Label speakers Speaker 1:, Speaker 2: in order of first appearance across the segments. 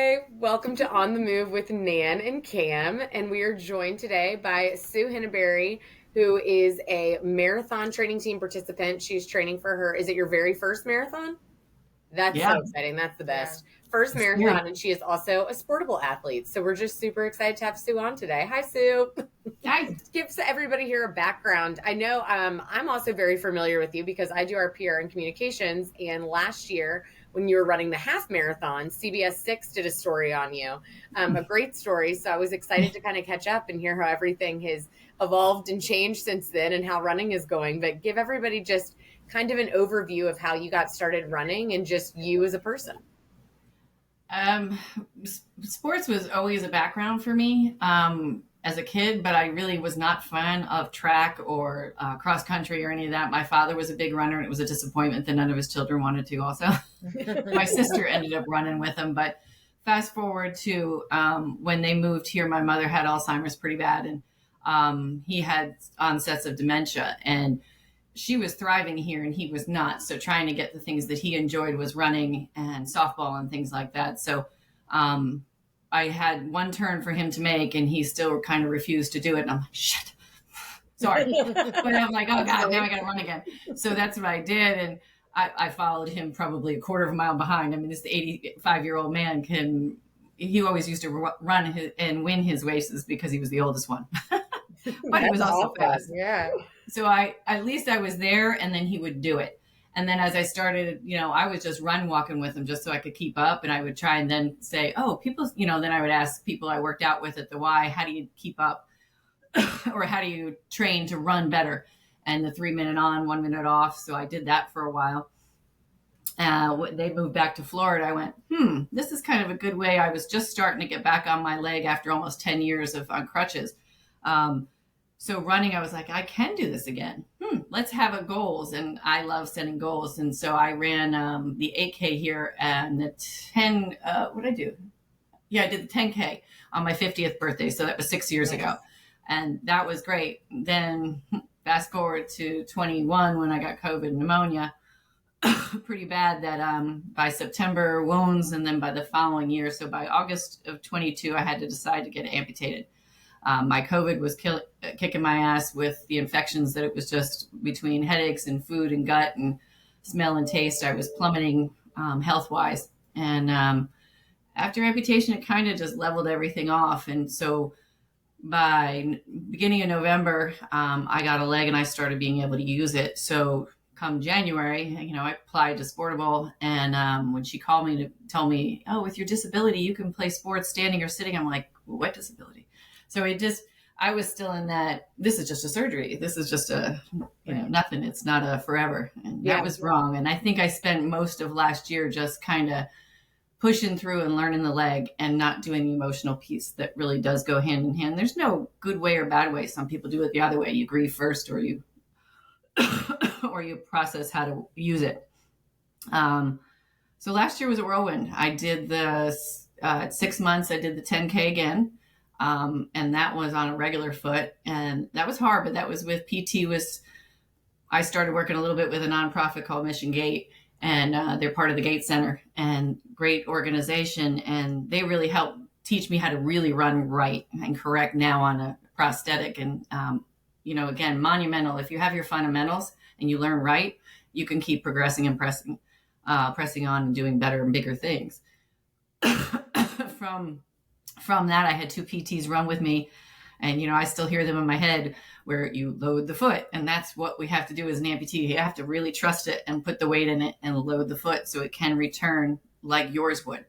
Speaker 1: Hi, welcome to On the Move with Nan and Cam, and we are joined today by Sue Henneberry, who is a marathon training team participant. She's training for her. Is it your very first marathon? That's
Speaker 2: Yeah,
Speaker 1: so exciting. That's the best. First
Speaker 2: it's scary.
Speaker 1: marathon, and she is also a Sportable athlete. So we're just super excited to have Sue on today. Hi, Sue.
Speaker 2: I,
Speaker 1: Give everybody here a background. I know I'm also very familiar with you because I do our PR and communications. And last year, when you were running the half marathon, CBS 6 did a story on you, a great story. So I was excited to kind of catch up and hear how everything has evolved and changed since then and how running is going. But give everybody just kind of an overview of how you got started running and just you as a person.
Speaker 2: um, Sports was always a background for me as a kid, but I really was not fan of track or cross country or any of that. My father was a big runner, and it was a disappointment that none of his children wanted to. Also, my sister ended up running with him. But fast forward to when they moved here, my mother had Alzheimer's pretty bad, and he had onsets of dementia, and she was thriving here and he was not. So trying to get the things that he enjoyed was running and softball and things like that. So um, I had one turn for him to make and he still kind of refused to do it. And I'm like, shit, sorry. But I'm like, oh God, now I got to run again. So that's what I did. And I followed him probably a quarter of a mile behind. I mean, this 85-year-old man he always used to run and win his races because he was the oldest one. But he was also fast.
Speaker 1: Yeah.
Speaker 2: So at least I was there and then he would do it. And then as I started, I was just run walking with him just so I could keep up. And I would try and then say, oh, people, then I would ask people I worked out with at the Y, how do you keep up? Or how do you train to run better? And the 3 minute on, 1 minute off. So I did that for a while. They moved back to Florida. I went, this is kind of a good way. I was just starting to get back on my leg after almost 10 years on crutches. So running, I was like, I can do this again. Let's have a goals. And I love setting goals. And so I ran the 8K here and the 10, what did I do? Yeah, I did the 10K on my 50th birthday. So that was 6 years ago. And that was great. Then fast forward to 21 when I got COVID pneumonia, pretty bad that by September wounds. And then by the following year, so by August of 22, I had to decide to get amputated. My COVID was kicking my ass with the infections that it was just between headaches and food and gut and smell and taste. I was plummeting health wise. And after amputation, it kind of just leveled everything off. And so by beginning of November, I got a leg and I started being able to use it. So come January, I applied to Sportable. And when she called me to tell me, oh, with your disability, you can play sports standing or sitting, I'm like, well, what disability? So I was still in that, this is just a surgery. This is just nothing. It's not a forever. And that was wrong. And I think I spent most of last year just kind of pushing through and learning the leg and not doing the emotional piece that really does go hand in hand. There's no good way or bad way. Some people do it the other way. You grieve first or you, or you process how to use it. So last year was a whirlwind. I did the 6 months. I did the 10K again. And that was on a regular foot, and that was hard, but that was with PT. I started working a little bit with a nonprofit called Mission Gate, and they're part of the Gate Center, and great organization, and they really helped teach me how to really run right and correct now on a prosthetic. And again, monumental. If you have your fundamentals and you learn right, you can keep progressing and pressing on and doing better and bigger things. From that, I had 2 PTs run with me, and I still hear them in my head where you load the foot, and that's what we have to do as an amputee. You have to really trust it and put the weight in it and load the foot so it can return like yours would.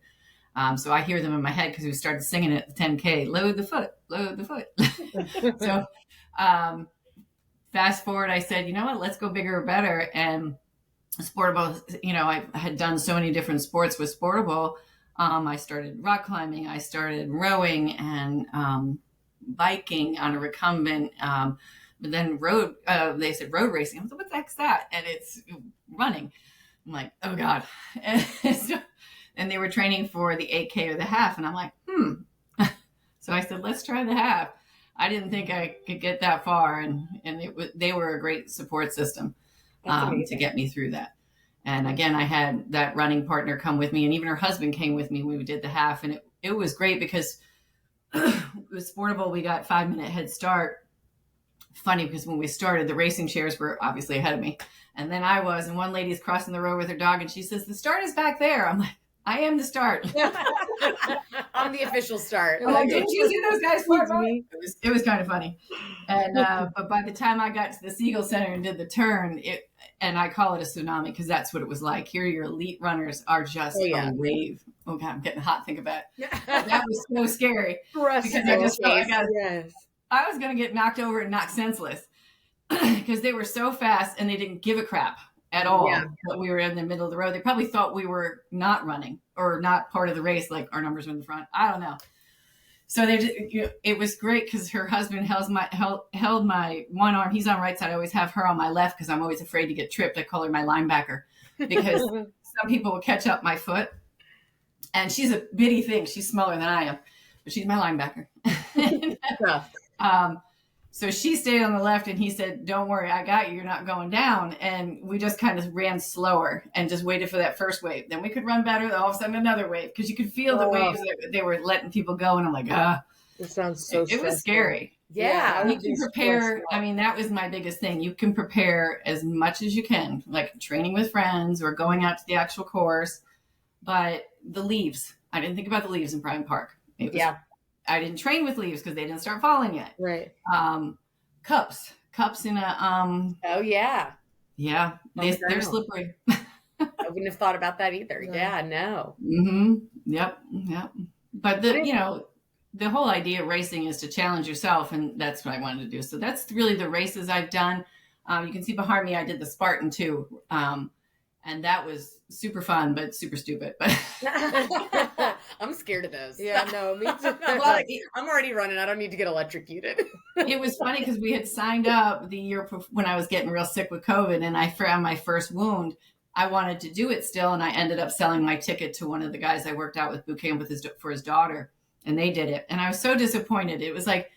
Speaker 2: So I hear them in my head because we started singing it at the 10K, load the foot, load the foot. So fast forward, I said, you know what, let's go bigger or better. And Sportable, I had done so many different sports with Sportable. I started rock climbing, I started rowing and biking on a recumbent, but then they said road racing. I was like, what the heck's that? And it's running. I'm like, oh God. And they were training for the 8K or the half. And I'm like, So I said, let's try the half. I didn't think I could get that far. And they were a great support system to get me through that. And again, I had that running partner come with me, and even her husband came with me when we did the half. And it was great because with Sportable, we got 5-minute head start. Funny because when we started, the racing shares were obviously ahead of me. And then I was, and one lady's crossing the road with her dog, and she says, the start is back there. I'm like, I am the start.
Speaker 1: I'm the official start.
Speaker 2: I'm like, didn't you see those guys start? It was kind of funny. And but by the time I got to the Siegel Center and did the turn, and I call it a tsunami because that's what it was like. Here, your elite runners are just a wave. Oh God, I'm getting hot. Think about it. That was so scary because I just felt like I was going to get knocked over and knocked senseless because they were so fast and they didn't give a crap at all.
Speaker 1: Yeah.
Speaker 2: But we were in the middle of the road. They probably thought we were not running or not part of the race, like our numbers were in the front. I don't know. So it was great because her husband held my one arm. He's on the right side. I always have her on my left because I'm always afraid to get tripped. I call her my linebacker because some people will catch up my foot. And she's a bitty thing. She's smaller than I am, but she's my linebacker. So she stayed on the left and he said, don't worry, I got you. You're not going down. And we just kind of ran slower and just waited for that first wave. Then we could run better. All of a sudden another wave because you could feel the waves that they were letting people go. And I'm like,
Speaker 3: it sounds so
Speaker 2: It was scary.
Speaker 1: Yeah.
Speaker 2: You can prepare. I mean, that was my biggest thing. You can prepare as much as you can, like training with friends or going out to the actual course. But the leaves, I didn't think about the leaves in Bryant Park. I didn't train with leaves because they didn't start falling yet.
Speaker 3: Right.
Speaker 2: Cups in a
Speaker 1: oh yeah.
Speaker 2: Yeah. They're slippery.
Speaker 1: I wouldn't have thought about that either.
Speaker 3: No.
Speaker 1: Yeah, no.
Speaker 2: Mm-hmm. Yep. But the whole idea of racing is to challenge yourself, and that's what I wanted to do. So that's really the races I've done. You can see behind me, I did the Spartan too. And that was super fun, but super stupid. But
Speaker 1: I'm scared of those.
Speaker 3: Yeah, no, me too.
Speaker 1: I'm already running. I don't need to get electrocuted.
Speaker 2: It was funny because we had signed up the year when I was getting real sick with COVID and I found my first wound. I wanted to do it still. And I ended up selling my ticket to one of the guys I worked out with boot camp for his daughter. And they did it. And I was so disappointed. It was like,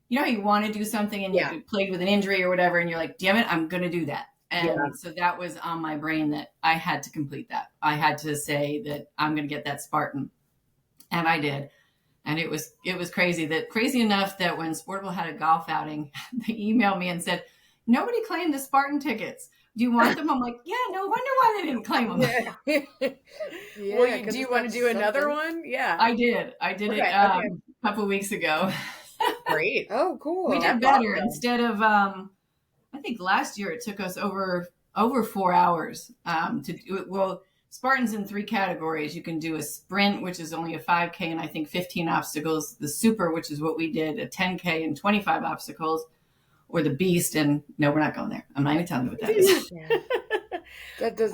Speaker 2: you want to do something and you played with an injury or whatever. And you're like, damn it, I'm going to do that. And so that was on my brain that I had to complete that. I had to say that I'm going to get that Spartan. And I did. And it was crazy enough that when Sportable had a golf outing, they emailed me and said, nobody claimed the Spartan tickets. Do you want them? I'm like, yeah, no wonder why they didn't claim them.
Speaker 1: Well, do you want to do another one? Yeah.
Speaker 2: I did it a couple of weeks ago.
Speaker 1: Great.
Speaker 3: Oh, cool.
Speaker 2: We did better. Instead of, I think last year it took us over 4 hours to do it. Well, Spartan's in 3 categories. You can do a sprint, which is only a 5K and I think 15 obstacles. The super, which is what we did, a 10K and 25 obstacles, or the beast. And no, we're not going there. I'm not even telling you what that is.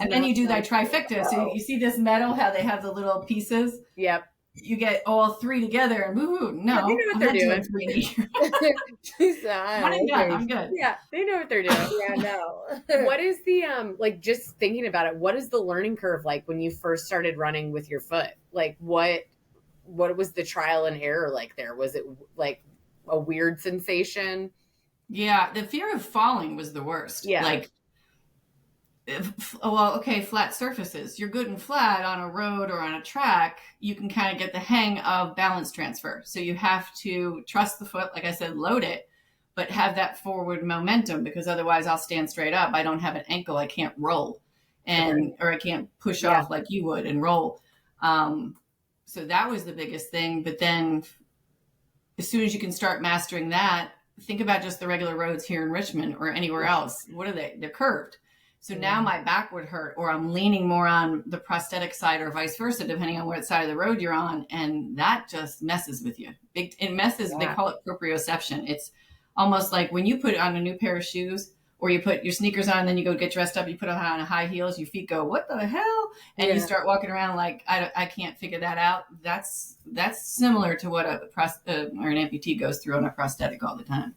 Speaker 3: And
Speaker 2: then you do that trifecta. So you see this medal, how they have the little pieces.
Speaker 1: Yep.
Speaker 2: You get all 3 together and woo. No,
Speaker 1: they know what they're doing.
Speaker 2: One and done. I'm good.
Speaker 1: Yeah, they know what they're doing.
Speaker 3: Yeah, no.
Speaker 1: What is the just thinking about it, what is the learning curve like when you first started running with your foot? Like what was the trial and error like there? Was it like a weird sensation?
Speaker 2: Yeah, the fear of falling was the worst.
Speaker 1: Yeah.
Speaker 2: Like, flat surfaces. You're good and flat on a road or on a track. You can kind of get the hang of balance transfer. So you have to trust the foot, like I said, load it, but have that forward momentum because otherwise I'll stand straight up. I don't have an ankle. I can't roll or I can't push off like you would and roll. So that was the biggest thing. But then as soon as you can start mastering that, think about just the regular roads here in Richmond or anywhere else. What are they? They're curved. So now my back would hurt, or I'm leaning more on the prosthetic side or vice versa, depending on what side of the road you're on. And that just messes with you. They call it proprioception. It's almost like when you put on a new pair of shoes or you put your sneakers on, then you go get dressed up, you put on high heels, your feet go, what the hell? And you start walking around like, I can't figure that out. That's similar to what or an amputee goes through on a prosthetic all the time.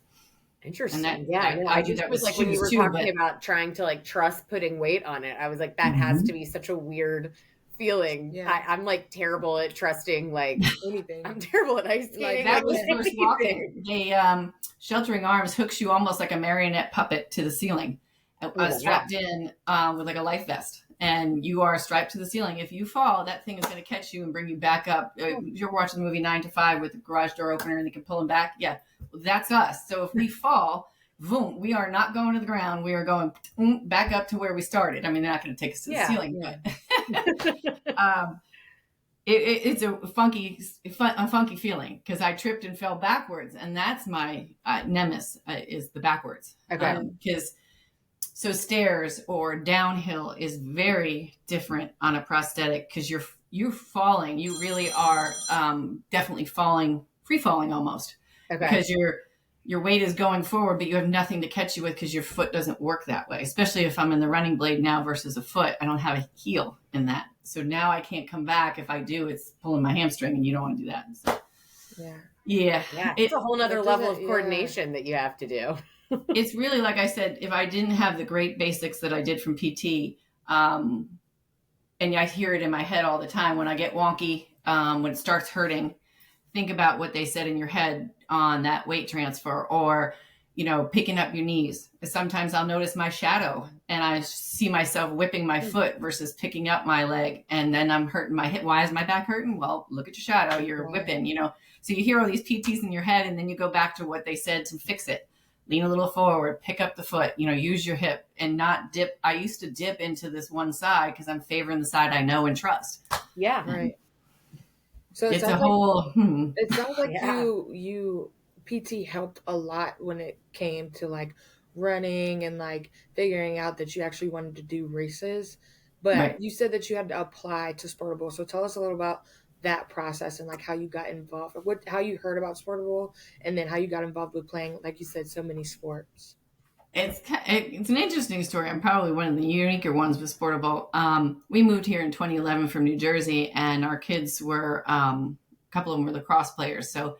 Speaker 1: Interesting.
Speaker 2: And
Speaker 1: I do that with like when you were talking about trying to like trust putting weight on it. I was like, that has to be such a weird feeling. Yeah. I'm like terrible at trusting like anything. I'm terrible at ice skating.
Speaker 2: That was first walking. The sheltering arms hooks you almost like a marionette puppet to the ceiling, strapped in with like a life vest. and you are strapped to the ceiling. If you fall, that thing is going to catch you and bring you back up. You're watching the movie 9 to 5 with the garage door opener and they can pull them back. Yeah, that's us. So if we fall, boom, we are not going to the ground. We are going back up to where we started. I mean, they're not going to take us to the ceiling, but it's a funky feeling because I tripped and fell backwards, and that's my nemesis is the backwards.
Speaker 1: Okay.
Speaker 2: Because so stairs or downhill is very different on a prosthetic because you're falling. You really are definitely falling, free falling almost.
Speaker 1: Okay.
Speaker 2: Because your weight is going forward, but you have nothing to catch you with because your foot doesn't work that way. Especially if I'm in the running blade now versus a foot, I don't have a heel in that. So now I can't come back. If I do, it's pulling my hamstring, and you don't want to do that. So, yeah.
Speaker 1: It's a whole nother level of coordination that you have to do.
Speaker 2: It's really, like I said, if I didn't have the great basics that I did from PT, and I hear it in my head all the time when I get wonky, when it starts hurting, think about what they said in your head on that weight transfer, or, picking up your knees. Sometimes I'll notice my shadow and I see myself whipping my foot versus picking up my leg. And then I'm hurting my hip. Why is my back hurting? Well, look at your shadow. You're whipping, So you hear all these PTs in your head, and then you go back to what they said to fix it. Lean a little forward, pick up the foot, use your hip and not dip. I used to dip into this one side because I'm favoring the side I know and trust.
Speaker 1: Yeah.
Speaker 3: Right. So
Speaker 2: it's a whole,
Speaker 3: It sounds like you PT helped a lot when it came to like running and like figuring out that you actually wanted to do races. But you said that you had to apply to Sportable. So tell us a little about that process and like how you got involved, how you heard about Sportable, and then how you got involved with playing, like you said, so many sports.
Speaker 2: It's an interesting story. I'm probably one of the uniquer ones with Sportable. We moved here in 2011 from New Jersey, and our kids were a couple of them were lacrosse players. So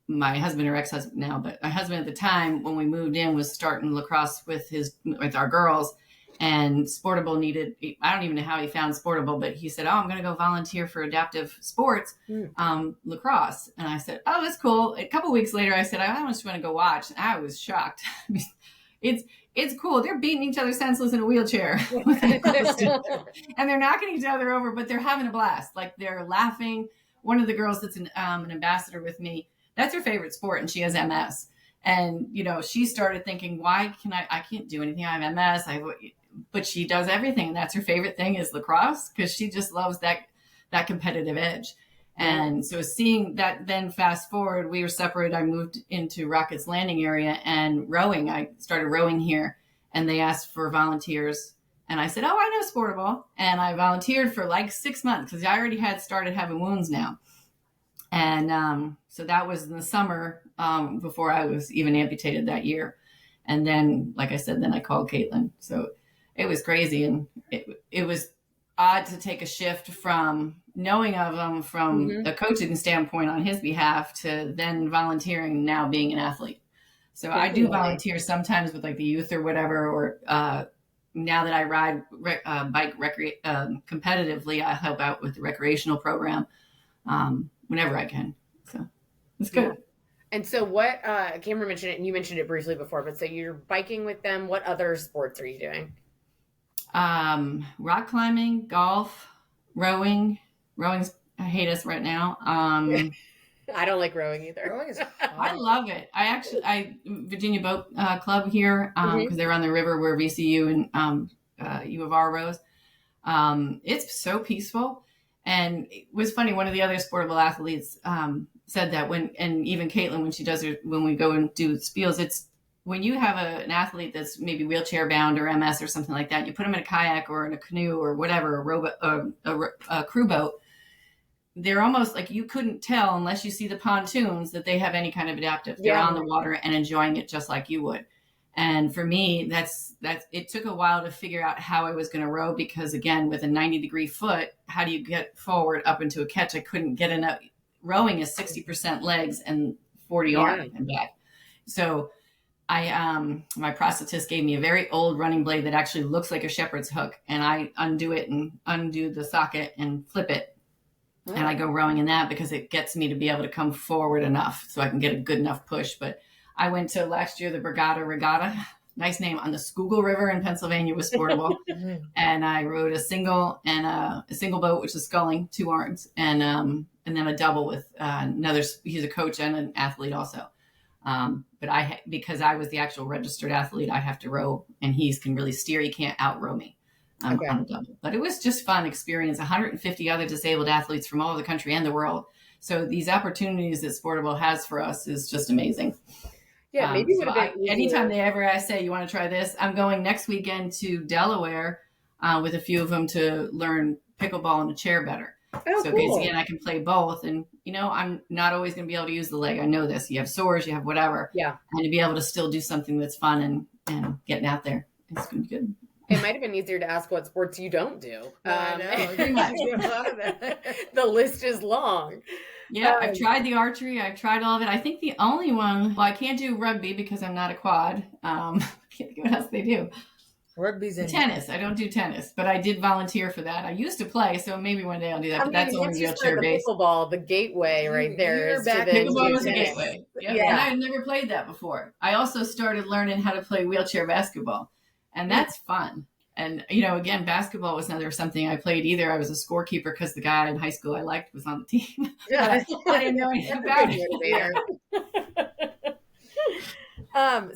Speaker 2: my husband, or ex-husband now, but my husband at the time when we moved in was starting lacrosse with our girls. And Sportable needed, I don't even know how he found Sportable, but he said, I'm going to go volunteer for adaptive sports, lacrosse. And I said, oh, that's cool. A couple of weeks later, I said, I just want to go watch. And I was shocked. It's cool. They're beating each other senseless in a wheelchair. And they're knocking each other over, but they're having a blast. Like, they're laughing. One of the girls that's an ambassador with me, that's her favorite sport, and she has MS. And, she started thinking, why can I can't do anything. I have MS. But she does everything. And that's her favorite thing is lacrosse, because she just loves that competitive edge. And so seeing that, then fast forward, we were separated. I moved into Rockets Landing area and rowing. I started rowing here, and they asked for volunteers. And I said, I know Sportable. And I volunteered for like 6 months because I already had started having wounds now. And so that was in the summer before I was even amputated that year. And then, like I said, then I called Caitlin. So it was crazy. And it was odd to take a shift from knowing of him from the coaching standpoint on his behalf to then volunteering, now being an athlete. So I do volunteer sometimes with like the youth or whatever, or now that I ride bike competitively, I help out with the recreational program whenever I can. So it's good.
Speaker 1: Yeah. And so what, Cameron mentioned it, and you mentioned it briefly before, but so you're biking with them. What other sports are you doing?
Speaker 2: Rock climbing, golf, rowing. Rowing's, I hate us right now.
Speaker 1: I don't like rowing either.
Speaker 3: Rowing is
Speaker 2: I love it. I Virginia Boat Club here, because they're on the river where VCU and U of R rows. It's so peaceful. And it was funny, one of the other Sportable athletes said that and even Caitlin, when we go and do spiels, it's when you have an athlete that's maybe wheelchair bound or MS or something like that, you put them in a kayak or in a canoe or whatever, a crew boat, they're almost like you couldn't tell unless you see the pontoons that they have any kind of adaptive. They're on the water and enjoying it just like you would. And for me, that's it took a while to figure out how I was going to row, because again, with a 90-degree foot, how do you get forward up into a catch? I couldn't get enough. Rowing is 60% legs and 40 arm and back. So my prosthetist gave me a very old running blade that actually looks like a shepherd's hook, and I undo it and undo the socket and flip it. And I go rowing in that because it gets me to be able to come forward enough so I can get a good enough push. But I went to last year, the Brigada Regatta nice name, on the Schuylkill River in Pennsylvania with Sportable. And I rode a single and a single boat, which is sculling, 2 arms, and then a double with another. He's a coach and an athlete also. But because I was the actual registered athlete, I have to row, and he can really steer. He can't out row me on a double. But it was just fun experience. 150 other disabled athletes from all over the country and the world. So these opportunities that Sportable has for us is just amazing.
Speaker 1: Yeah, maybe
Speaker 2: anytime they ever say, you want to try this, I'm going next weekend to Delaware with a few of them to learn pickleball in a chair better.
Speaker 1: Oh,
Speaker 2: so
Speaker 1: cool.
Speaker 2: Again, I can play both. And, I'm not always going to be able to use the leg. I know this. You have sores, you have whatever.
Speaker 1: Yeah.
Speaker 2: And to be able to still do something that's fun and getting out there, it's going to be good.
Speaker 1: It might have been easier to ask what sports you don't do.
Speaker 3: I know.
Speaker 1: The list is long.
Speaker 2: Yeah, I've tried the archery. I've tried all of it. I think the only one, I can't do rugby because I'm not a quad. I can't think of what else they do.
Speaker 3: Rugby's in
Speaker 2: tennis. I don't do tennis, but I did volunteer for that. I used to play, so maybe one day I'll do that. But that's only wheelchair based.
Speaker 1: Pickleball, the gateway right there.
Speaker 2: Pickleball was a gateway. Yeah. And I had never played that before. I also started learning how to play wheelchair basketball, and that's fun. And, again, basketball was never something I played either. I was a scorekeeper because the guy in high school I liked was on the team. I didn't know anything about
Speaker 1: it.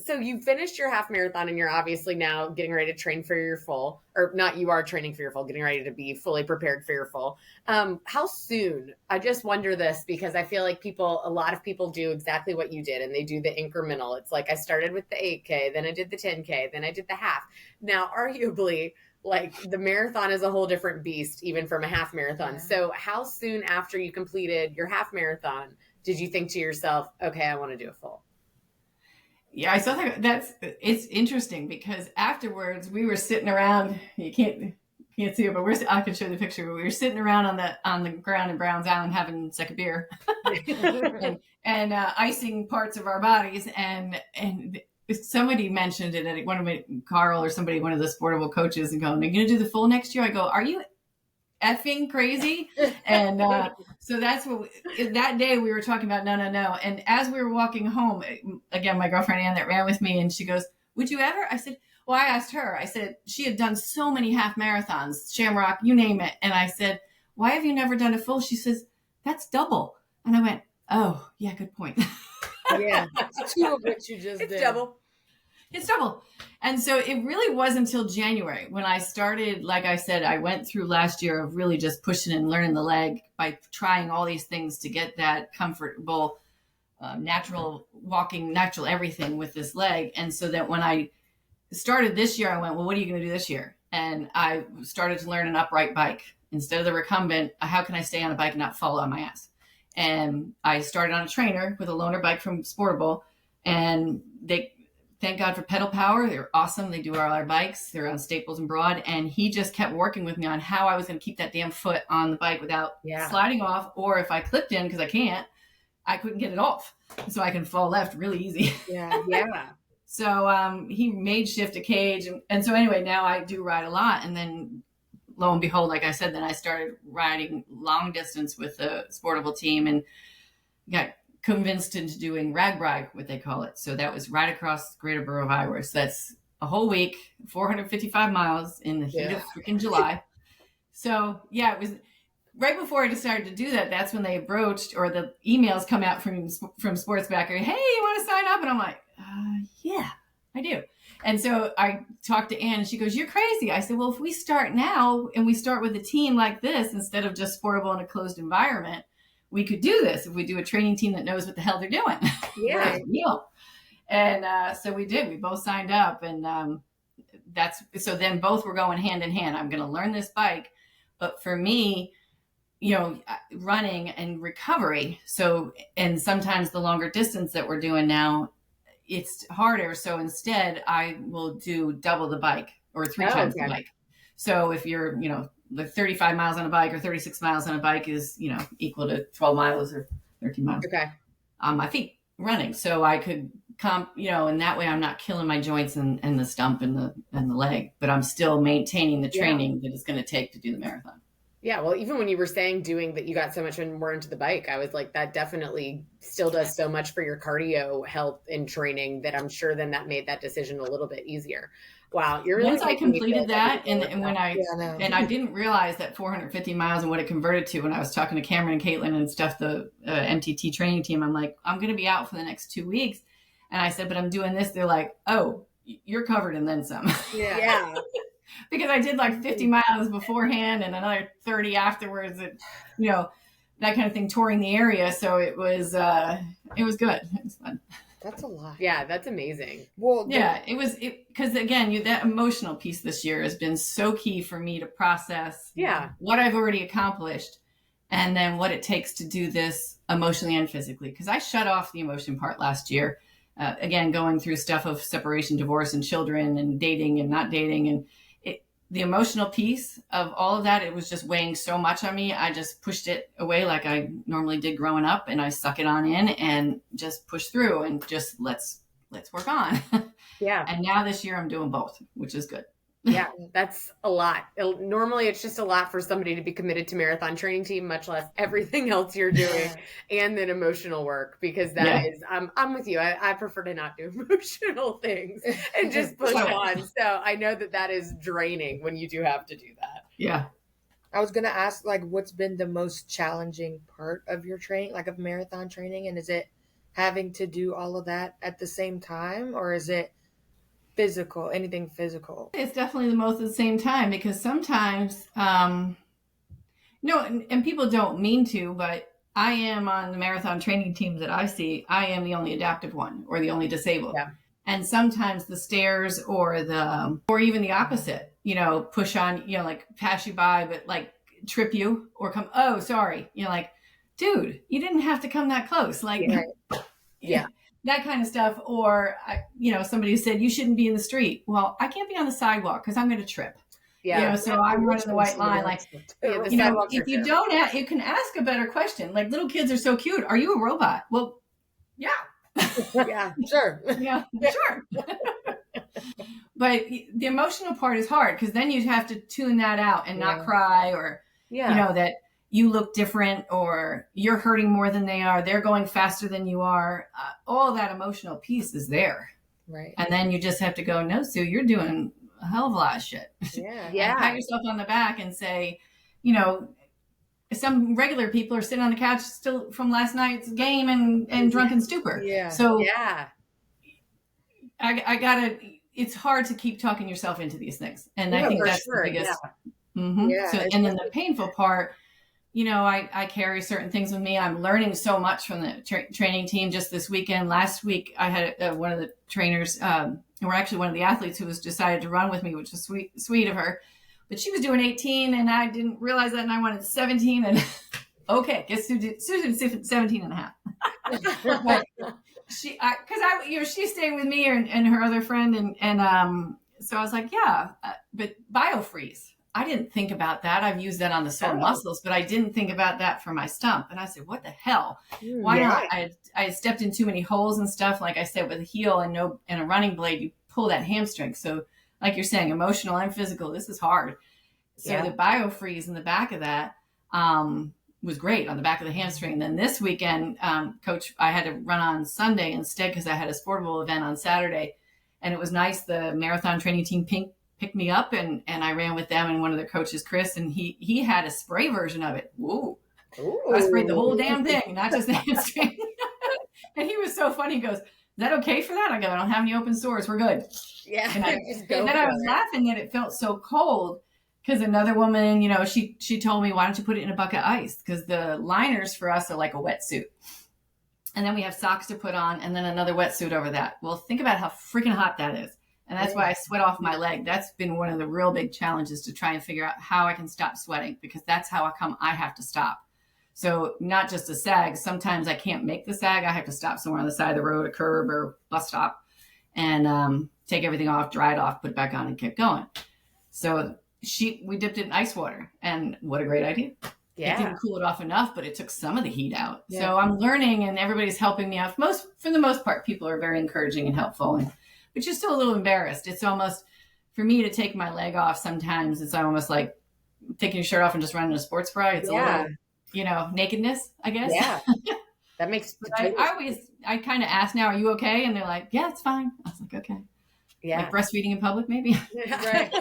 Speaker 1: So you finished your half marathon and you're obviously now getting ready to train for your full, or not, you are training for your full, getting ready to be fully prepared for your full. How soon? I just wonder this because I feel like a lot of people do exactly what you did, and they do the incremental. It's like I started with the 8K, then I did the 10K, then I did the half. Now, arguably, like the marathon is a whole different beast, even from a half marathon. Yeah. So how soon after you completed your half marathon did you think to yourself, okay, I want to do a full?
Speaker 2: Yeah, I saw that. It's interesting because afterwards we were sitting around. You can't see it, but I can show the picture. But we were sitting around on the ground in Browns Island having a second beer and icing parts of our bodies. And somebody mentioned it at one of Carl or somebody, one of the Sportable coaches, and going, "Are you going to do the full next year?" I go, "Are you effing crazy?" And so that's what that day we were talking about. No. And as we were walking home, again, my girlfriend Ann that ran with me, and she goes, "Would you ever?" I said, well, I asked her, I said, she had done so many half marathons, Shamrock, you name it. And I said, why have you never done a full? She says, that's double. And I went, oh yeah, good point.
Speaker 3: Yeah. It's 2 of what you just did.
Speaker 2: It's double. And so it really wasn't until January when I started, like I said, I went through last year of really just pushing and learning the leg by trying all these things to get that comfortable, natural walking, natural everything with this leg. And so that when I started this year, I went, well, what are you going to do this year? And I started to learn an upright bike. Instead of the recumbent, how can I stay on a bike and not fall on my ass? And I started on a trainer with a loaner bike from Sportable, and they, thank God for Pedal Power. They're awesome. They do all our bikes. They're on Staples and Broad. And he just kept working with me on how I was going to keep that damn foot on the bike without sliding off. Or if I clipped in, because I couldn't get it off. So I can fall left really easy.
Speaker 3: Yeah.
Speaker 2: So he made shift a cage. And so anyway, now I do ride a lot. And then lo and behold, like I said, then I started riding long distance with the Sportable team and got convinced into doing RAGBRAG, what they call it. So that was right across the greater borough of Iowa. So that's a whole week, 455 miles in the heat of freaking July. So yeah, it was right before I decided to do that. That's when they broached, or the emails come out from Sportsbacker. Hey, you want to sign up? And I'm like, yeah, I do. And so I talked to Ann, and she goes, you're crazy. I said, well, if we start now and we start with a team like this, instead of just Sportable in a closed environment, we could do this if we do a training team that knows what the hell they're doing.
Speaker 1: Yeah.
Speaker 2: And so we did. We both signed up, and so then both were going hand in hand. I'm going to learn this bike, but for me, running and recovery. So, and sometimes the longer distance that we're doing now, it's harder. So instead I will do double the bike or 3 times the bike. So if you're, the 35 miles on a bike or 36 miles on a bike is, equal to 12 miles or 13 miles on my feet running. So I could and that way I'm not killing my joints and the stump and the leg, but I'm still maintaining the training that it's going to take to do the marathon.
Speaker 1: Yeah, well, even when you were saying doing that, you got so much more into the bike, I was like, that definitely still does so much for your cardio health and training that I'm sure then that made that decision a little bit easier. Wow, you're really
Speaker 2: Once I
Speaker 1: making me feel
Speaker 2: completed
Speaker 1: like I need
Speaker 2: that,
Speaker 1: to work
Speaker 2: and when
Speaker 1: out.
Speaker 2: I and I didn't realize that 450 miles and what it converted to when I was talking to Cameron and Caitlin and stuff, the MTT training team, I'm like, I'm going to be out for the next 2 weeks. And I said, but I'm doing this. They're like, oh, you're covered and then some.
Speaker 1: Yeah.
Speaker 2: Because I did like 50 miles beforehand and another 30 afterwards, and, you know, that kind of thing, touring the area. So it was good. It was fun.
Speaker 3: That's a lot.
Speaker 1: Yeah, that's amazing.
Speaker 3: Well,
Speaker 2: Yeah, because again, that emotional piece this year has been so key for me to process what I've already accomplished and then what it takes to do this emotionally and physically. Because I shut off the emotion part last year. Again, going through stuff of separation, divorce, and children, and dating and not dating, and the emotional piece of all of that, it was just weighing so much on me. I just pushed it away like I normally did growing up, and I suck it on in and just push through and just let's work on.
Speaker 1: Yeah.
Speaker 2: And now this year I'm doing both, which is good.
Speaker 1: Yeah, that's a lot. Normally, it's just a lot for somebody to be committed to marathon training team, much less everything else you're doing, and then emotional work, because that is, I'm with you. I prefer to not do emotional things and just push on. So I know that is draining when you do have to do that.
Speaker 2: Yeah.
Speaker 3: I was going to ask, like, what's been the most challenging part of your training, like of marathon training? And is it having to do all of that at the same time, or is it anything physical?
Speaker 2: It's definitely the most at the same time, because sometimes, and people don't mean to, but I am on the marathon training teams that I see, I am the only adaptive one or the only disabled.
Speaker 1: Yeah.
Speaker 2: And sometimes the stairs or even the opposite, push on, like pass you by, but like trip you or come, oh, sorry. Like, dude, you didn't have to come that close. Like,
Speaker 1: yeah.
Speaker 2: That kind of stuff. Or, somebody said you shouldn't be in the street. Well, I can't be on the sidewalk because I'm going to trip.
Speaker 1: Yeah.
Speaker 2: So I'm running the white line. Like, if you don't, you can ask a better question. Like, little kids are so cute. Are you a robot? Well, yeah.
Speaker 3: Yeah, sure.
Speaker 2: Yeah, sure. But the emotional part is hard, because then you have to tune that out and not cry, or, that you look different, or you're hurting more than they are. They're going faster than you are. All that emotional piece is there.
Speaker 3: Right.
Speaker 2: And then you just have to go, no, Sue, you're doing a hell of a lot of shit.
Speaker 3: Yeah.
Speaker 2: And pat yourself on the back and say, some regular people are sitting on the couch still from last night's game and drunken stupor.
Speaker 3: Yeah.
Speaker 2: So it's hard to keep talking yourself into these things. And I think that's the biggest. Yeah. Mm-hmm. Yeah, so, and then the painful part, I carry certain things with me. I'm learning so much from the training team. Just this weekend, last week, I had one of the trainers, or actually one of the athletes, who was decided to run with me, which was sweet of her. But she was doing 18, and I didn't realize that, and I wanted 17. And okay, guess Sue did 17 and a half. But she stayed with me and her other friend, and so I was like, but BioFreeze. I didn't think about that. I've used that on the sore muscles, but I didn't think about that for my stump. And I said, what the hell? Why not? I had stepped in too many holes and stuff. Like I said, with a heel and a running blade, you pull that hamstring. So like you're saying, emotional and physical, this is hard. So the BioFreeze in the back of that was great on the back of the hamstring. And then this weekend, Coach, I had to run on Sunday instead, because I had a Sportable event on Saturday. And it was nice. The marathon training team picked me up, and I ran with them, and one of their coaches, Chris, and he had a spray version of it. Ooh. I sprayed the whole damn thing, not just the hamstring. And he was so funny. He goes, is that okay for that? I go, I don't have any open sores. We're good.
Speaker 1: Yeah.
Speaker 2: And then I was laughing that it felt so cold, because another woman, she told me, why don't you put it in a bucket of ice? Because the liners for us are like a wetsuit. And then we have socks to put on, and then another wetsuit over that. Well, think about how freaking hot that is. And that's why I sweat off my leg. That's been one of the real big challenges, to try and figure out how I can stop sweating, because that's how I have to stop. So not just a sag. Sometimes I can't make the sag. I have to stop somewhere on the side of the road, a curb or bus stop, and take everything off, dry it off, put it back on, and keep going. So we dipped it in ice water, and what a great idea. Yeah. It didn't cool it off enough, but it took some of the heat out. Yeah. So I'm learning, and everybody's helping me out. For the most part, people are very encouraging and helpful, but you're still a little embarrassed. It's almost, for me to take my leg off sometimes, it's almost like taking your shirt off and just running a sports bra. It's a little, nakedness, I guess.
Speaker 1: Yeah. That makes
Speaker 2: I kind of ask now, are you okay? And they're like, yeah, it's fine. I was like, okay.
Speaker 1: Yeah.
Speaker 2: Like breastfeeding in public, maybe.
Speaker 1: Right.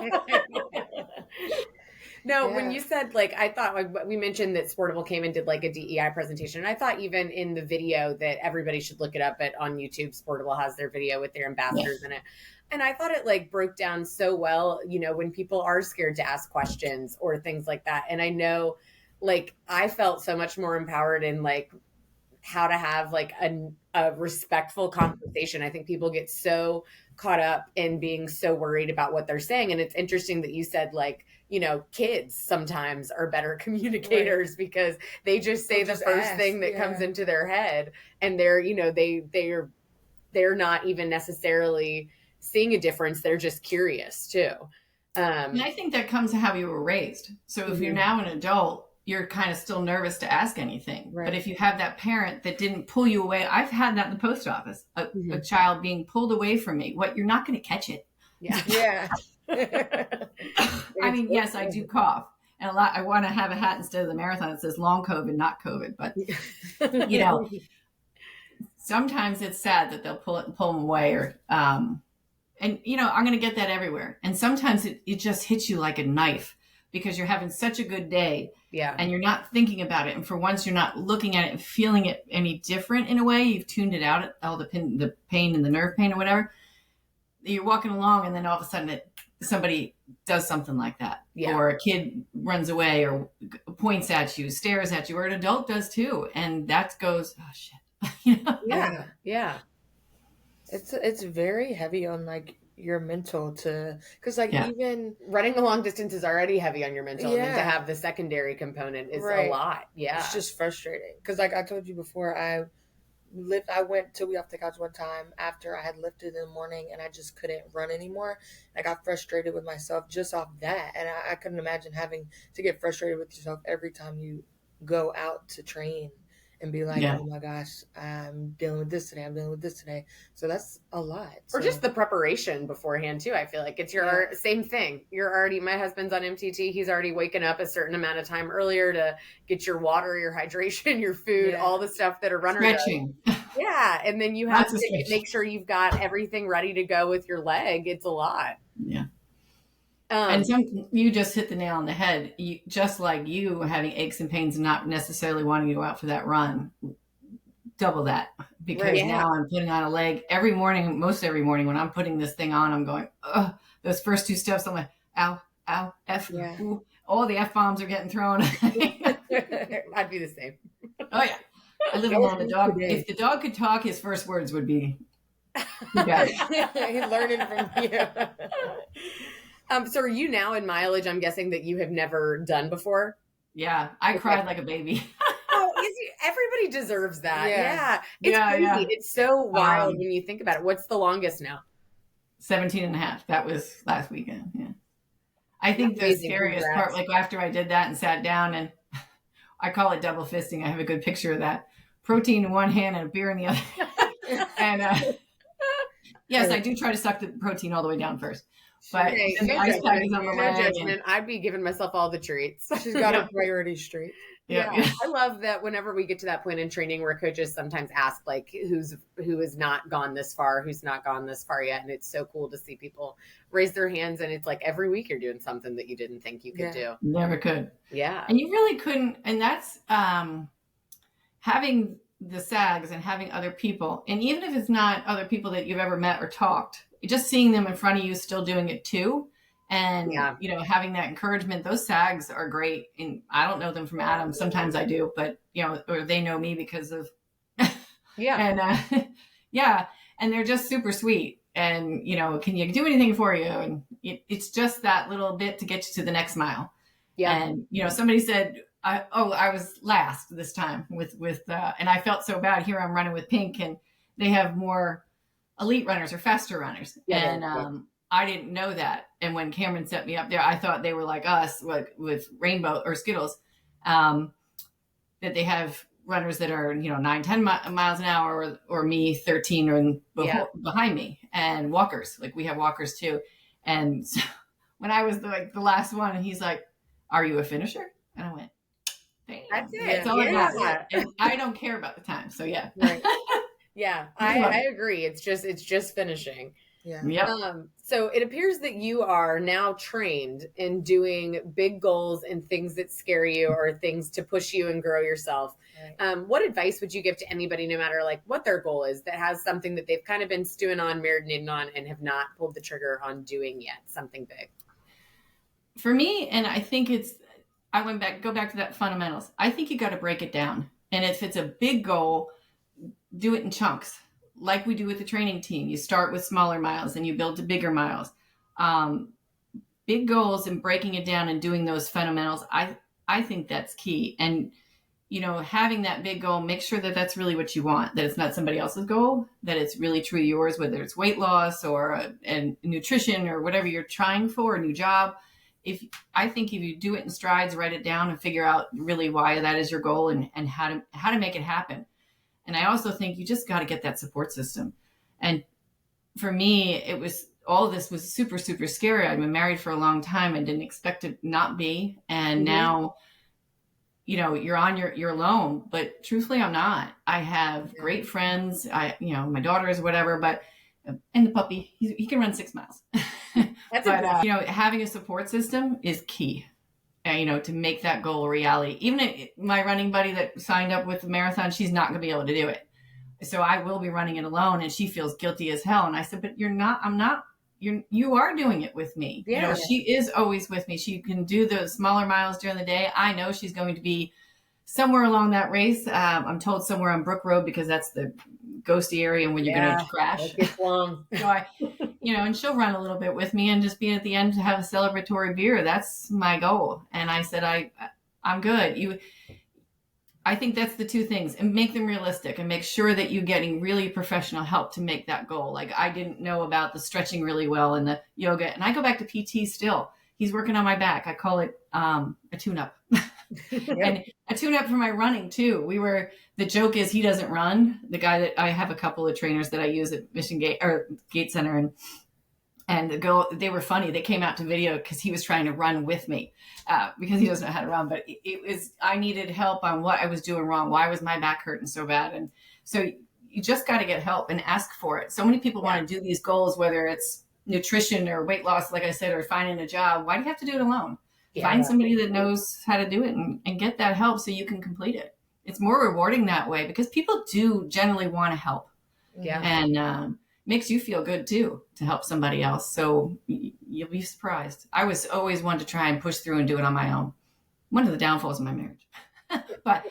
Speaker 1: No, when you said, like, I thought, like, we mentioned that Sportable came and did like a DEI presentation. And I thought even in the video that everybody should look it up on YouTube. Sportable has their video with their ambassadors in it. And I thought it like broke down so well, when people are scared to ask questions or things like that. And I know, like, I felt so much more empowered in like how to have like a respectful conversation. I think people get so caught up in being so worried about what they're saying. And it's interesting that you said, like, kids sometimes are better communicators because they just say the first thing that comes into their head, and they're not even necessarily seeing a difference. They're just curious too.
Speaker 2: And I think that comes to how you were raised. So if you're now an adult, you're kind of still nervous to ask anything. Right. But if you have that parent that didn't pull you away, I've had that in the post office, a child being pulled away from me. You're not going to catch it.
Speaker 1: Yeah.
Speaker 3: Yeah.
Speaker 2: I mean, yes, I do cough. And I want to have a hat instead of the marathon that says long COVID, not COVID. But, sometimes it's sad that they'll pull them away or, and, I'm going to get that everywhere. And sometimes it just hits you like a knife because you're having such a good day.
Speaker 1: Yeah.
Speaker 2: And you're not thinking about it. And for once, you're not looking at it and feeling it any different in a way. You've tuned it out, all the pain and the nerve pain or whatever. You're walking along and then all of a sudden somebody does something like that. Yeah. Or a kid runs away or points at you, stares at you, or an adult does too. And that goes, oh shit.
Speaker 1: Yeah. Yeah.
Speaker 3: It's very heavy on like your mental because even
Speaker 1: running a long distance is already heavy on your mental, and then to have the secondary component is a lot. Yeah,
Speaker 3: it's just frustrating because like I told you before, I went to We Off the Couch one time after I had lifted in the morning and I just couldn't run anymore. I got frustrated with myself just off that, and I couldn't imagine having to get frustrated with yourself every time you go out to train and be like, oh my gosh, I'm dealing with this today. I'm dealing with this today. So that's a lot.
Speaker 1: Or just the preparation beforehand too. I feel like it's your same thing. My husband's on MTT. He's already waken up a certain amount of time earlier to get your water, your hydration, your food, all the stuff that a runner
Speaker 2: stretching.
Speaker 1: Does. Yeah. And then you have to make sure you've got everything ready to go with your leg. It's a lot.
Speaker 2: Yeah. And you just hit the nail on the head. Just like you having aches and pains and not necessarily wanting to go out for that run, double that. Because now I'm putting on a leg every morning, most every morning when I'm putting this thing on, I'm going, ugh, those first two steps, I'm like, ow, ow, F, ooh, all the F-bombs are getting thrown.
Speaker 1: I'd be the same.
Speaker 2: Oh, yeah. I live along the dog. If the dog could talk, his first words would be,
Speaker 3: he's learning from you.
Speaker 1: So are you now in mileage, I'm guessing, that you have never done before?
Speaker 2: Yeah. I cried like a baby.
Speaker 1: Everybody deserves that. Yeah. It's crazy. Yeah. It's so wild when you think about it. What's the longest now?
Speaker 2: 17 and a half. That was last weekend. Yeah. I think the scariest part, like after I did that and sat down, and I call it double fisting. I have a good picture of that. Protein in one hand and a beer in the other. And yes, I do try to suck the protein all the way down first. But the ice pack is on the leg.
Speaker 1: I'd be giving myself all the treats.
Speaker 3: She's got her priorities straight.
Speaker 1: Yeah. I love that whenever we get to that point in training where coaches sometimes ask like who has not gone this far, who's not gone this far yet. And it's so cool to see people raise their hands, and it's like every week you're doing something that you didn't think you could do.
Speaker 2: Never could.
Speaker 1: Yeah.
Speaker 2: And you really couldn't. And that's having the SAGs and having other people. And even if it's not other people that you've ever met or talked, just seeing them in front of you still doing it too. And, having that encouragement, those SAGs are great. And I don't know them from Adam. Sometimes I do, but, or they know me because of, and and they're just super sweet. And, can you do anything for you? And it's just that little bit to get you to the next mile. Yeah. And, somebody said, I was last this time with and I felt so bad. Here I'm running with Pink, and they have more elite runners or faster runners. Yeah, and I didn't know that. And when Cameron set me up there, I thought they were like us, like with Rainbow or Skittles, that they have runners that are, 9-10 miles an hour, or me 13 or behind me, and walkers. Like we have walkers too. And so when I was the last one, and he's like, are you a finisher? And I went, damn,
Speaker 1: That's it.
Speaker 2: that's all I got. And I don't care about the time. So yeah.
Speaker 3: Right.
Speaker 1: Yeah, I agree. It's just finishing.
Speaker 3: Yeah.
Speaker 2: Yep.
Speaker 1: So it appears that you are now trained in doing big goals and things that scare you or things to push you and grow yourself.
Speaker 3: Right.
Speaker 1: What advice would you give to anybody, no matter like what their goal is, that has something that they've kind of been stewing on, marinating on, and have not pulled the trigger on doing yet, something big?
Speaker 2: For me, and I think go back to that fundamentals. I think you got to break it down. And if it's a big goal, do it in chunks, like we do with the training team. You start with smaller miles and you build to bigger miles. Big goals and breaking it down and doing those fundamentals, I think that's key. And, having that big goal, make sure that that's really what you want, that it's not somebody else's goal, that it's really truly yours, whether it's weight loss or nutrition or whatever you're trying for, a new job. I think if you do it in strides, write it down and figure out really why that is your goal and how to make it happen. And I also think you just got to get that support system. And for me, all of this was super, super scary. I've been married for a long time. I didn't expect it not be. And now, you're alone, but truthfully, I'm not. I have great friends. My daughters, whatever, and the puppy, he can run 6 miles.
Speaker 1: That's
Speaker 2: having a support system is key. To make that goal a reality. Even my running buddy that signed up with the marathon, she's not going to be able to do it. So I will be running it alone, and she feels guilty as hell. And I said, but you're not, I'm not, you are doing it with me.
Speaker 1: Yeah.
Speaker 2: She is always with me. She can do the smaller miles during the day. I know she's going to be somewhere along that race. I'm told somewhere on Brook Road, because that's the ghosty area and when you're going to crash.
Speaker 1: It's long.
Speaker 2: So and she'll run a little bit with me and just be at the end to have a celebratory beer. That's my goal. And I said, I'm good. I think that's the two things, and make them realistic and make sure that you're getting really professional help to make that goal. Like, I didn't know about the stretching really well and the yoga, and I go back to PT still. He's working on my back. I call it a tune-up. And a tune-up for my running too. The joke is he doesn't run. The guy that I have a couple of trainers that I use at Mission Gate or Gate Center, and the girl, they were funny. They came out to video because he was trying to run with me because he doesn't know how to run. But I needed help on what I was doing wrong. Why was my back hurting so bad? And so you just got to get help and ask for it. So many people want to do these goals, whether it's nutrition or weight loss, like I said, or finding a job. Why do you have to do it alone? Find somebody that knows how to do it and get that help so you can complete it. It's more rewarding that way because people do generally want to help.
Speaker 1: Yeah.
Speaker 2: And makes you feel good too to help somebody else. So you'll be surprised. I was always one to try and push through and do it on my own. One of the downfalls of my marriage. But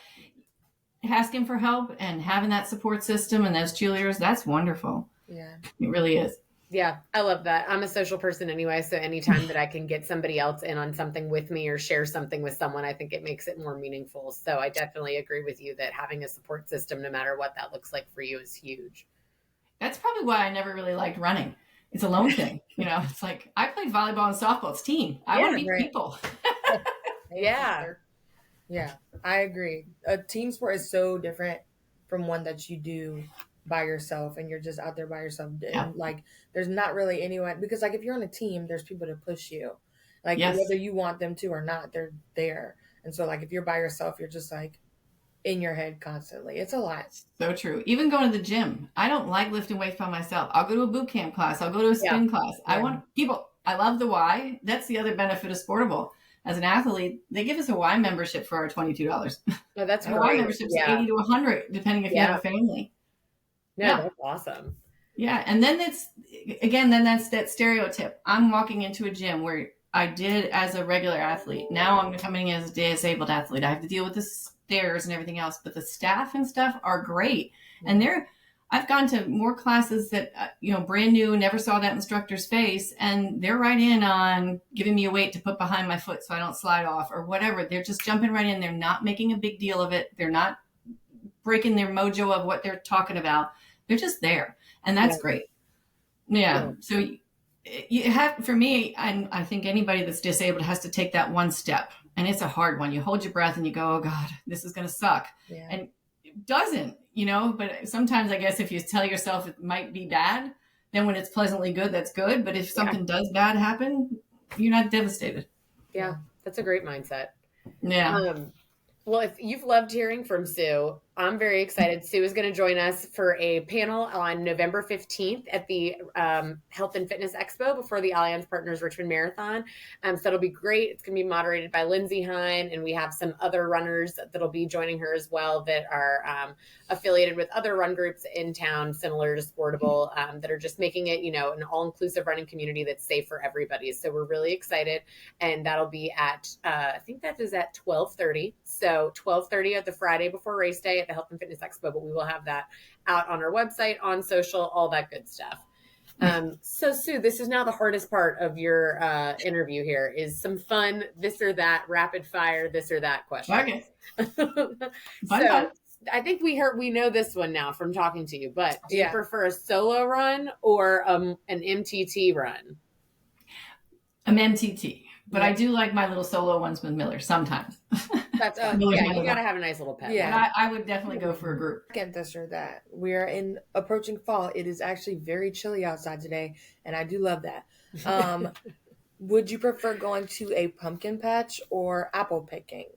Speaker 2: asking for help and having that support system and those cheerleaders, that's wonderful.
Speaker 3: Yeah.
Speaker 2: It really is.
Speaker 1: Yeah, I love that. I'm a social person anyway, so anytime that I can get somebody else in on something with me or share something with someone, I think it makes it more meaningful. So I definitely agree with you that having a support system, no matter what that looks like for you, is huge.
Speaker 2: That's probably why I never really liked running. It's a lone thing. It's like I played volleyball and softball. It's team. I want to meet people.
Speaker 1: Yeah.
Speaker 3: Yeah, I agree. A team sport is so different from one that you do by yourself and you're just out there by yourself. And like, there's not really anyone, because like if you're on a team, there's people to push you. Like whether you want them to or not, they're there. And so like if you're by yourself, you're just like in your head constantly. It's a lot.
Speaker 2: So true. Even going to the gym. I don't like lifting weights by myself. I'll go to a boot camp class. I'll go to a spin class. Yeah. I want people. I love the Y. That's the other benefit of Sportable. As an athlete, they give us a Y membership for our $22.
Speaker 1: Oh, that's
Speaker 2: great. Y membership's $80 to $100, depending if you have a family.
Speaker 1: No, that's awesome.
Speaker 2: Yeah. And then that's that stereotype. I'm walking into a gym where I did as a regular athlete. Now I'm coming as a disabled athlete. I have to deal with the stairs and everything else, but the staff and stuff are great. And I've gone to more classes that, brand new, never saw that instructor's face. And they're right in on giving me a weight to put behind my foot so I don't slide off or whatever. They're just jumping right in. They're not making a big deal of it. They're not breaking their mojo of what they're talking about. They're just there. And that's great. Yeah. So you have, for me, and I think anybody that's disabled has to take that one step. And it's a hard one. You hold your breath and you go, oh God, this is going to suck. Yeah. And it doesn't, but sometimes I guess if you tell yourself it might be bad, then when it's pleasantly good, that's good. But if something does bad happen, you're not devastated.
Speaker 1: Yeah, That's a great mindset.
Speaker 2: Yeah.
Speaker 1: Well, if you've loved hearing from Sue, I'm very excited. Sue is going to join us for a panel on November 15th at the Health and Fitness Expo before the Allianz Partners Richmond Marathon. So it'll be great. It's going to be moderated by Lindsay Hine, and we have some other runners that'll be joining her as well that are affiliated with other run groups in town, similar to Sportable, that are just making it, an all-inclusive running community that's safe for everybody. So we're really excited, and that'll be at, I think that is at 12:30. So 12:30 at the Friday before race day at the Health and Fitness Expo, but we will have that out on our website, on social, all that good stuff. So Sue, this is now the hardest part of your interview here is some fun, this or that, rapid fire, this or that question.
Speaker 2: Okay.
Speaker 1: So I think we know this one now from talking to you, but do you prefer a solo run or an MTT run?
Speaker 2: An MTT, but I do like my little solo ones with Miller sometimes.
Speaker 1: That's you gotta have a nice little pet.
Speaker 2: Yeah, but I would definitely go for a group.
Speaker 3: Again, this or that. We are approaching fall. It is actually very chilly outside today, and I do love that. Would you prefer going to a pumpkin patch or apple picking?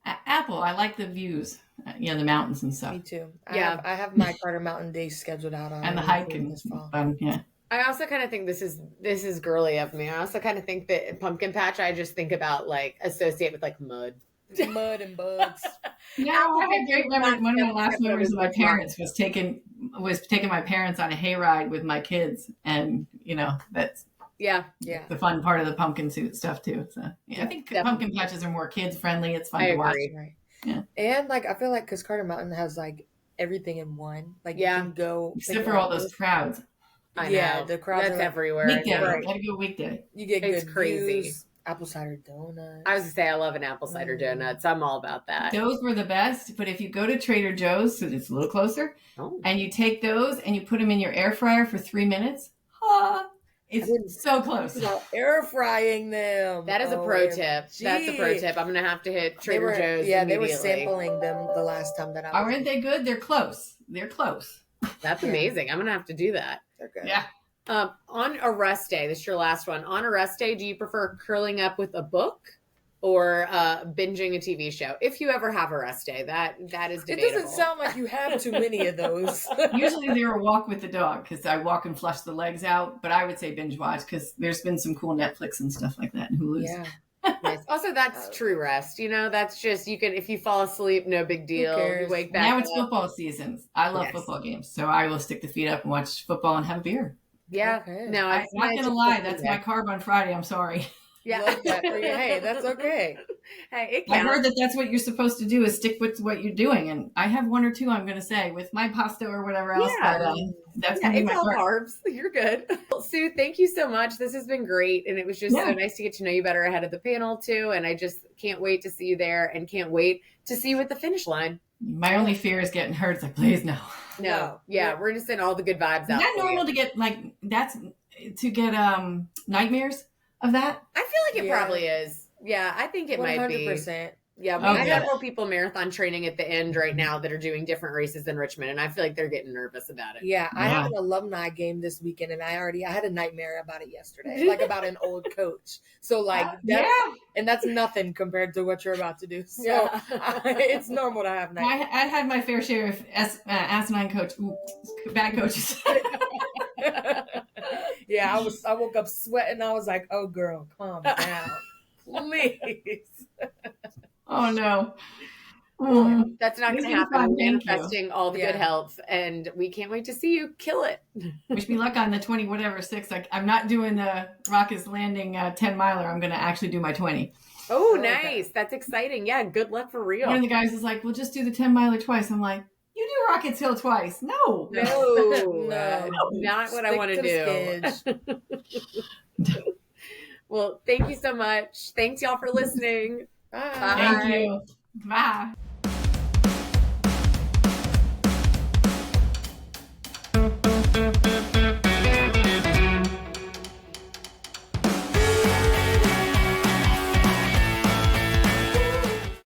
Speaker 2: Apple. I like the views. The mountains and stuff.
Speaker 3: Me too. I have my Carter Mountain days scheduled out on
Speaker 2: and the hiking this fall. Yeah.
Speaker 1: I also kind of think this is girly of me. I also kind of think that pumpkin patch, I just think about associate with mud.
Speaker 3: Mud and bugs.
Speaker 2: No, I remember one of my last memories of my parents was taking my parents on a hayride with my kids, and that's the fun part of the pumpkin suit stuff too. So I think pumpkin patches are more kids friendly. It's fun to watch.
Speaker 3: Right. Yeah, and I feel like because Carter Mountain has everything in one. You can go
Speaker 2: except for all those crowds.
Speaker 1: I know. The crowds are everywhere.
Speaker 2: Weekday. Gotta go weekday.
Speaker 3: You get good
Speaker 1: crazy
Speaker 3: views. Apple cider donuts.
Speaker 1: I was gonna say I love an apple cider donuts. I'm all about that.
Speaker 2: Those were the best. But if you go to Trader Joe's, so it's a little closer, and you take those and you put them in your air fryer for 3 minutes, it's so close.
Speaker 3: Air frying them.
Speaker 1: That is a pro tip. Gee. That's a pro tip. I'm gonna have to hit Trader Joe's.
Speaker 3: Yeah, they were sampling them the last time that I was.
Speaker 2: Aren't they good? They're close.
Speaker 1: That's amazing. I'm gonna have to do that.
Speaker 3: They're good.
Speaker 2: Yeah.
Speaker 1: On a rest day, this is your last one. On a rest day, do you prefer curling up with a book or binging a TV show? If you ever have a rest day, that is debatable.
Speaker 3: It doesn't sound like you have too many of those.
Speaker 2: Usually they're a walk with the dog because I walk and flush the legs out. But I would say binge watch because there's been some cool Netflix and stuff like that and Hulu's.
Speaker 3: Yeah.
Speaker 1: Nice. Also, that's true rest. That's just if you fall asleep, no big deal. You wake back.
Speaker 2: Now it's football seasons. I love football games, so I will stick the feet up and watch football and have a beer.
Speaker 1: Yeah.
Speaker 3: Okay.
Speaker 1: No,
Speaker 2: I'm not gonna lie. That's my carb on Friday. I'm sorry.
Speaker 1: Yeah.
Speaker 3: Love that for you. Hey, that's okay.
Speaker 1: Hey, it counts.
Speaker 2: I heard that's what you're supposed to do is stick with what you're doing, and I have one or two. I'm going to say with my pasta or whatever else.
Speaker 1: Yeah.
Speaker 2: But that's going to be my
Speaker 1: carbs. You're good. Well, Sue, thank you so much. This has been great, and it was just so nice to get to know you better ahead of the panel too. And I just can't wait to see you there, and can't wait to see you at the finish line.
Speaker 2: My only fear is getting hurt. It's like, please no.
Speaker 1: No. Yeah, we're just sending all the good vibes out.
Speaker 2: Is that normal to get nightmares of that?
Speaker 1: I feel like it probably is. Yeah, I think it 100%. Might be. 100%. Yeah, I have several people marathon training at the end right now that are doing different races in Richmond, and I feel like they're getting nervous about it.
Speaker 3: Yeah, I have an alumni game this weekend, and I had a nightmare about it yesterday, about an old coach. So and that's nothing compared to what you're about to do. So it's normal to have nightmares.
Speaker 2: I had my fair share of asinine bad coaches.
Speaker 3: Yeah, I woke up sweating. I was like, "Oh, girl, calm down, please."
Speaker 2: Oh no.
Speaker 1: That's not going to happen. We're manifesting all the good health, and we can't wait to see you kill it.
Speaker 2: Wish me luck on the 6. I'm not doing the Rockets Landing 10 miler. I'm going to actually do my 20.
Speaker 1: Oh, nice. Okay. That's exciting. Yeah, good luck for real.
Speaker 2: One of the guys is like, "We'll just do the 10 miler twice." I'm like, "You do Rockets Hill twice." No,
Speaker 1: not what I want to do. Well, thank you so much. Thanks y'all for listening.
Speaker 3: Bye.
Speaker 2: Thank you. Bye.